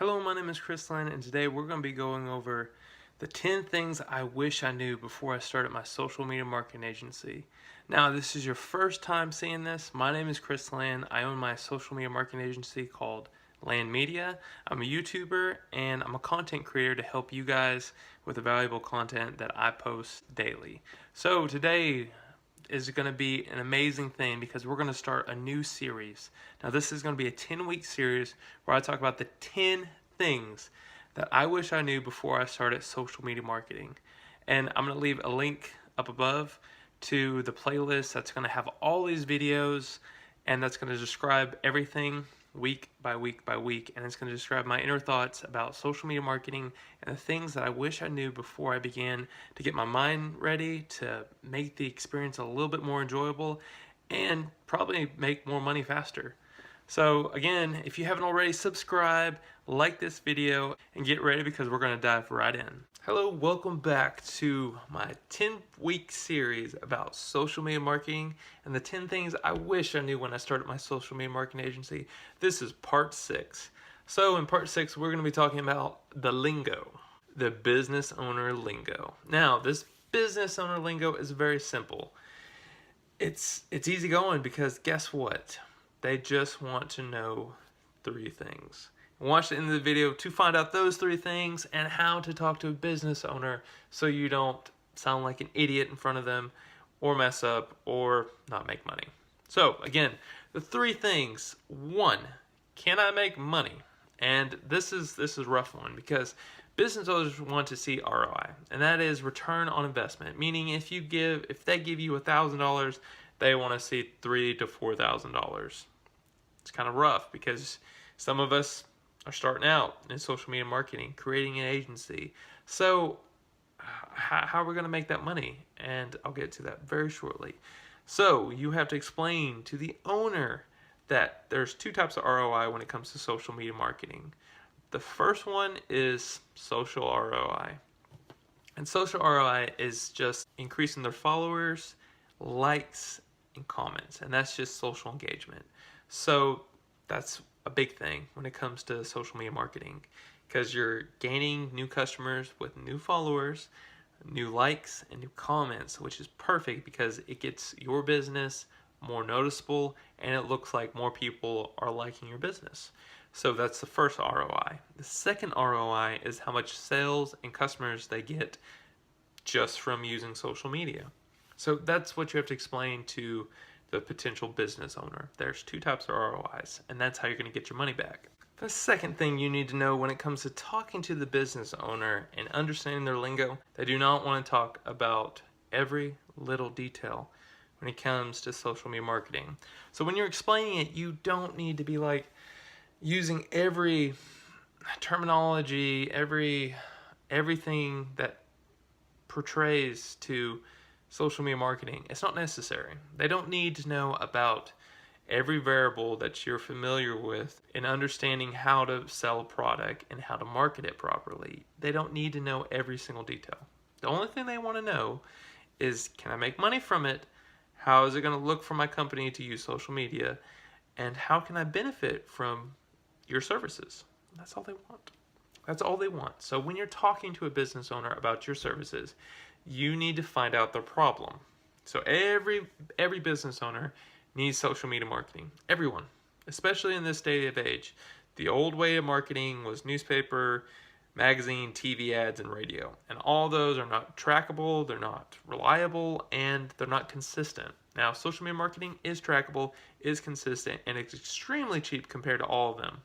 Hello, my name is Lann, and today we're going to be going over the 10 things I wish I knew before I started my social media marketing agency. Now, this is your first time seeing this. My name is Lann. I own my social media marketing agency called Lann Media. I'm a YouTuber and I'm a content creator to help you guys with the valuable content that I post daily. So today is going to be an amazing thing because we're going to start a new series. Now, this is going to be a 10-week series where I talk about the 10 things that I wish I knew before I started social media marketing. And I'm going to leave a link up above to the playlist that's going to have all these videos, and that's going to describe everything week by week by week, and it's going to describe my inner thoughts about social media marketing and the things that I wish I knew before I began to get my mind ready to make the experience a little bit more enjoyable and probably make more money faster. So again, if you haven't already, subscribe, like this video, and get ready because we're going to dive right in. Hello, welcome back to my 10-week series about social media marketing and the 10 things I wish I knew when I started my social media marketing agency. This is part 6. So in part 6, we're going to be talking about the lingo, the business owner lingo. Now, this business owner lingo is very simple. It's easy going because guess what? They just want to know 3 things. Watch the end of the video to find out those 3 things and how to talk to a business owner so you don't sound like an idiot in front of them or mess up or not make money. So again, the 3 things. 1, can I make money? And this is a rough one because business owners want to see ROI, and that is return on investment. Meaning if they give you $1,000, they want to see $3,000 to $4,000. It's kind of rough because some of us are starting out in social media marketing, creating an agency. So how are we going to make that money? And I'll get to that very shortly. So you have to explain to the owner that there's 2 types of ROI when it comes to social media marketing. The first one is social ROI. And social ROI is just increasing their followers, likes, and comments. And that's just social engagement. So that's a big thing when it comes to social media marketing because you're gaining new customers with new followers, new likes, and new comments, which is perfect because it gets your business more noticeable and it looks like more people are liking your business. So that's the first ROI. The second ROI is how much sales and customers they get just from using social media. So that's what you have to explain to the potential business owner. There's 2 types of ROIs, and that's how you're going to get your money back. The second thing you need to know when it comes to talking to the business owner and understanding their lingo, they do not want to talk about every little detail when it comes to social media marketing. So when you're explaining it, you don't need to be like using every terminology, everything that portrays to social media marketing. It's not necessary. They don't need to know about every variable that you're familiar with in understanding how to sell a product and how to market it properly. They don't need to know every single detail. The only thing they want to know is, can I make money from it? How is it going to look for my company to use social media? And how can I benefit from your services? That's all they want. That's all they want. So when you're talking to a business owner about your services, you need to find out the problem. So every business owner needs social media marketing. Everyone, especially in this day of age. The old way of marketing was newspaper, magazine, TV ads, and radio. And all those are not trackable, they're not reliable, and they're not consistent. Now, social media marketing is trackable, is consistent, and it's extremely cheap compared to all of them.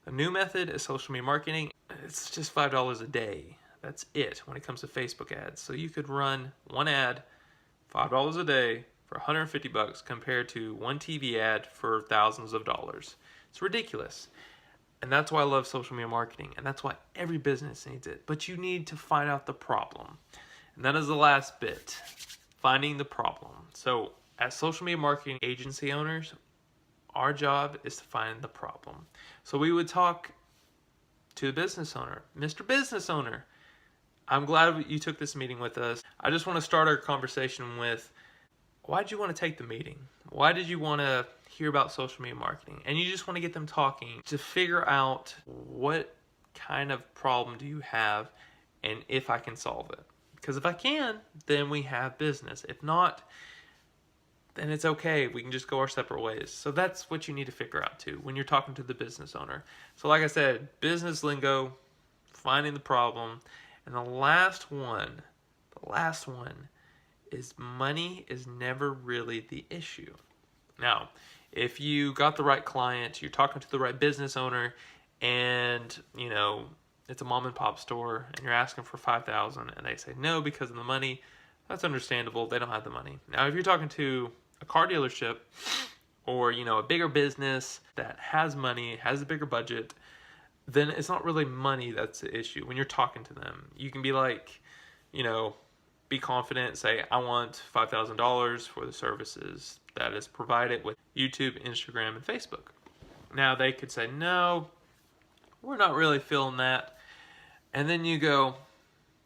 The new method is social media marketing. It's just $5 a day. That's it when it comes to Facebook ads. So you could run one ad, $5 a day for $150 compared to one TV ad for thousands of dollars. It's ridiculous. And that's why I love social media marketing. And that's why every business needs it. But you need to find out the problem. And that is the last bit, finding the problem. So as social media marketing agency owners, our job is to find the problem. So we would talk to the business owner. Mr. Business Owner, I'm glad you took this meeting with us. I just want to start our conversation with, why did you want to take the meeting? Why did you want to hear about social media marketing? And you just want to get them talking to figure out what kind of problem do you have and if I can solve it. Because if I can, then we have business. If not, then it's okay. We can just go our separate ways. So that's what you need to figure out too when you're talking to the business owner. So like I said, business lingo, finding the problem. And the last one is money is never really the issue. Now, if you got the right client, you're talking to the right business owner, and it's a mom and pop store and you're asking for $5,000 and they say no because of the money, that's understandable. They don't have the money. Now, if you're talking to a car dealership or a bigger business that has money, has a bigger budget, then it's not really money that's the issue. When you're talking to them, you can be like, be confident, say, I want $5,000 for the services that is provided with YouTube, Instagram, and Facebook. Now, they could say, no, we're not really feeling that. And then you go,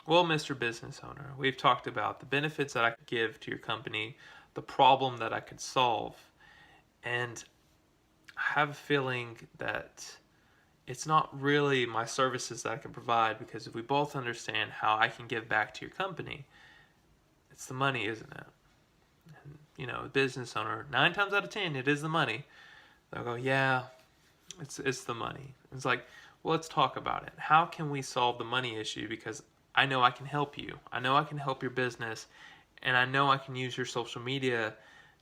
well, Mr. Business Owner, we've talked about the benefits that I could give to your company, the problem that I could solve, and I have a feeling that it's not really my services that I can provide, because if we both understand how I can give back to your company, it's the money, isn't it? And, the business owner, 9 times out of 10, it is the money. They'll go, yeah, it's the money. It's like, well, let's talk about it. How can we solve the money issue? Because I know I can help you. I know I can help your business, and I know I can use your social media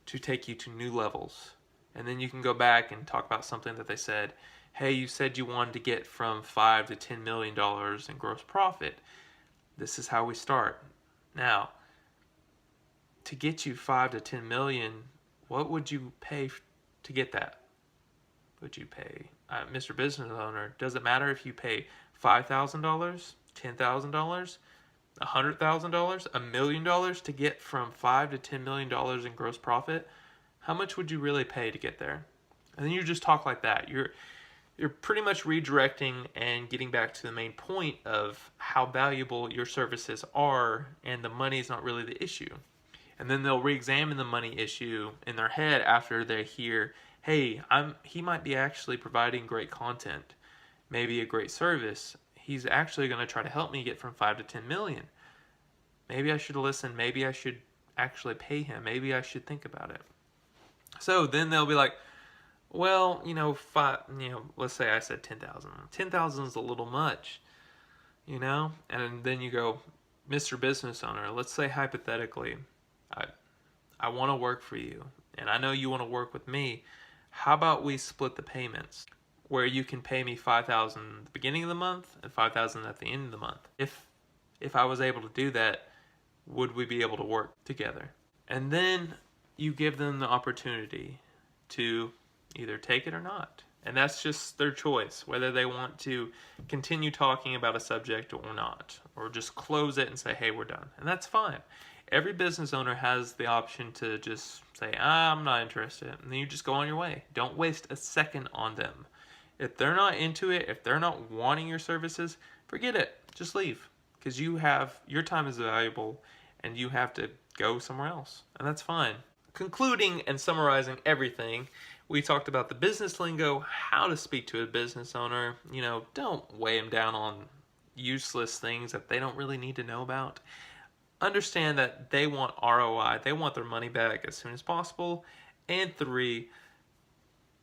to take you to new levels. And then you can go back and talk about something that they said, hey, you said you wanted to get from $5 to $10 million in gross profit. This is how we start. Now, to get you 5 to 10 million, what would you pay to get that? Would you pay, Mr. Business Owner, does it matter if you pay $5,000, $10,000, $100,000, $1 million to get from $5 to $10 million in gross profit? How much would you really pay to get there? And then you just talk like that. You're pretty much redirecting and getting back to the main point of how valuable your services are, and the money is not really the issue. And then they'll re-examine the money issue in their head after they hear, hey, he might be actually providing great content, maybe a great service. He's actually going to try to help me get from 5 to 10 million. Maybe I should listen. Maybe I should actually pay him. Maybe I should think about it. So then they'll be like, well, let's say I said 10,000. 10,000 is a little much, and then you go, Mr. Business Owner, let's say hypothetically, I want to work for you, and I know you want to work with me. How about we split the payments, where you can pay me $5,000 at the beginning of the month and $5,000 at the end of the month? If I was able to do that, would we be able to work together? And then you give them the opportunity to either take it or not. And that's just their choice, whether they want to continue talking about a subject or not, or just close it and say, hey, we're done. And that's fine. Every business owner has the option to just say, I'm not interested, and then you just go on your way. Don't waste a second on them. If they're not into it, if they're not wanting your services, forget it. Just leave, because your time is valuable, and you have to go somewhere else, and that's fine. Concluding and summarizing everything, we talked about the business lingo, how to speak to a business owner. Don't weigh them down on useless things that they don't really need to know about. Understand that they want ROI. They want their money back as soon as possible. And 3,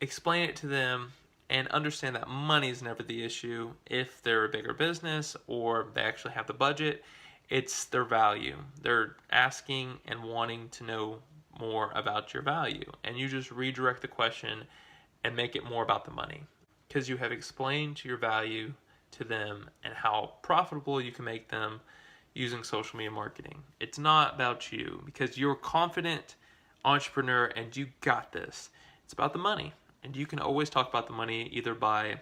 explain it to them and understand that money is never the issue. If they're a bigger business or they actually have the budget, it's their value. They're asking and wanting to know more about your value. And you just redirect the question and make it more about the money, because you have explained your value to them and how profitable you can make them using social media marketing. It's not about you, because you're a confident entrepreneur and you got this. It's about the money. And you can always talk about the money either by,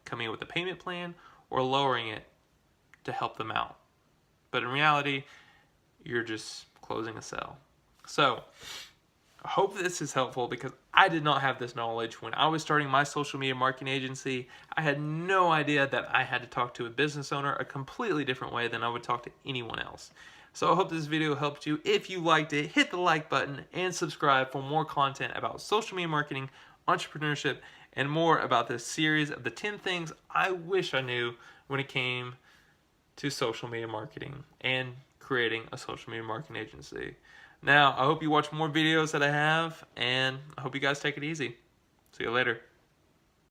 coming up with a payment plan or lowering it to help them out. But in reality, you're just closing a sale. So I hope this is helpful, because I did not have this knowledge when I was starting my social media marketing agency. I had no idea that I had to talk to a business owner a completely different way than I would talk to anyone else. So I hope this video helped you. If you liked it, hit the like button and subscribe for more content about social media marketing, entrepreneurship, and more about this series of the 10 things I wish I knew when it came to social media marketing and creating a social media marketing agency. Now, I hope you watch more videos that I have, and I hope you guys take it easy. See you later.